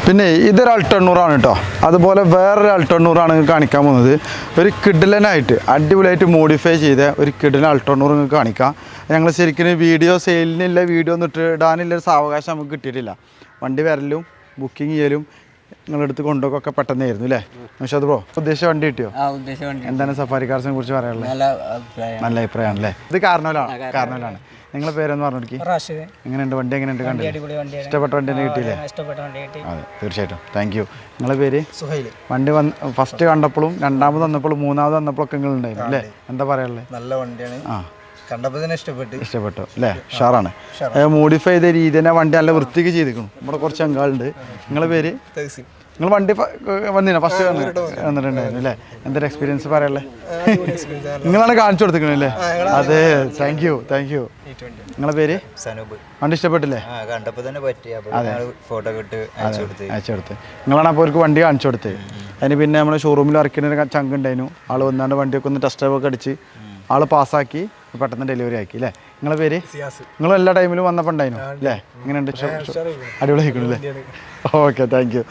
പിന്നെ ഇതൊരു അൾട്ടണ്ണൂറാണ് കേട്ടോ. അതുപോലെ വേറൊരു അൾട്ടണ്ണൂറാണ് കാണിക്കാൻ പോകുന്നത്. ഒരു കിഡിലനായിട്ട് അടിപൊളിയായിട്ട് മോഡിഫൈ ചെയ്ത ഒരു കിഡിലൻ അൾട്ടണ്ണൂർ നിങ്ങൾക്ക് കാണിക്കാം. ഞങ്ങൾ ശരിക്കും വീഡിയോ സെയിലിനില്ല, വീഡിയോ ഒന്നും ഇടാനുള്ള ഒരു സാവകാശം നമുക്ക് കിട്ടിയിട്ടില്ല. വണ്ടി വരലും ബുക്കിംഗ് ചെയ്യലും നിങ്ങളെടുത്ത് കൊണ്ടുപോകൊക്കെ പെട്ടെന്നായിരുന്നു അല്ലേ നൗഷാദ് ബ്രോ? ഉദ്ദേശിച്ച വണ്ടി കിട്ടിയോ? എന്താണ് സഫാരി കാർസിനെ കുറിച്ച് പറയാനുള്ളത്? നല്ല അഭിപ്രായമാണ് അല്ലേ? ഇത് കാരണവലാണ്. നിങ്ങളുടെ പേരെന്ന് പറഞ്ഞു. എങ്ങനെയുണ്ട് വണ്ടി? എങ്ങനെയുണ്ട്? കണ്ടു ഇഷ്ടപ്പെട്ട വണ്ടി തന്നെ കിട്ടിയില്ലേ? അതെ, തീർച്ചയായിട്ടും. Thank you. നിങ്ങളുടെ പേര്? സുഹൈൽ. വണ്ടി ഫസ്റ്റ് കണ്ടപ്പോഴും രണ്ടാമത് വന്നപ്പോഴും മൂന്നാമത് വന്നപ്പോഴൊക്കെ നിങ്ങൾ ഉണ്ടായിരുന്നു അല്ലേ? എന്താ പറയാനുള്ളത്? നല്ല വണ്ടിയാണ്. കണ്ടപ്പോൾ തന്നെ ഇഷ്ടപ്പെട്ടു അല്ലേ? ഷാറാണ്. മോഡിഫൈ ചെയ്ത രീതി തന്നെ വണ്ടി നല്ല വൃത്തിക്ക് ചെയ്തിരിക്കണം. നമ്മുടെ കുറച്ച് അങ്കാളുണ്ട്. നിങ്ങളുടെ പേര്? നിങ്ങൾ വണ്ടി വന്നില്ല ഫസ്റ്റ് വന്നിട്ടുണ്ടായിരുന്നു അല്ലേ? എന്തൊരു എക്സ്പീരിയൻസ് പറയാനുള്ളത്? നിങ്ങളാണ് കാണിച്ചു കൊടുത്തിരിക്കണല്ലേ? അതെ, താങ്ക് യു. നിങ്ങളെ പേര്? സനൂപ്. വണ്ടി ഇഷ്ടപ്പെട്ടില്ലേ? അയച്ചു കൊടുത്ത് നിങ്ങളാണ് അപ്പോൾ അവർക്ക് വണ്ടി കാണിച്ചു കൊടുത്തത്. അതിന് പിന്നെ നമ്മുടെ ഷോറൂമിൽ ഇറക്കുന്ന ചങ്ക് ഉണ്ടായിരുന്നു. ആൾ വന്നാണ്ട് വണ്ടിയൊക്കെ ഒന്ന് ടെസ്റ്റ് ഡ്രൈവ് ഒക്കെ അടിച്ച് ആൾ പാസ്സാക്കി പെട്ടെന്ന് ഡെലിവറി ആക്കി അല്ലേ? നിങ്ങളെ പേര്? നിങ്ങൾ എല്ലാ ടൈമിലും വന്നപ്പോൾ ഉണ്ടായിരുന്നു അല്ലേ? എങ്ങനെയുണ്ട്? അടിപൊളി ആയിക്കണല്ലേ? Okay, thank you.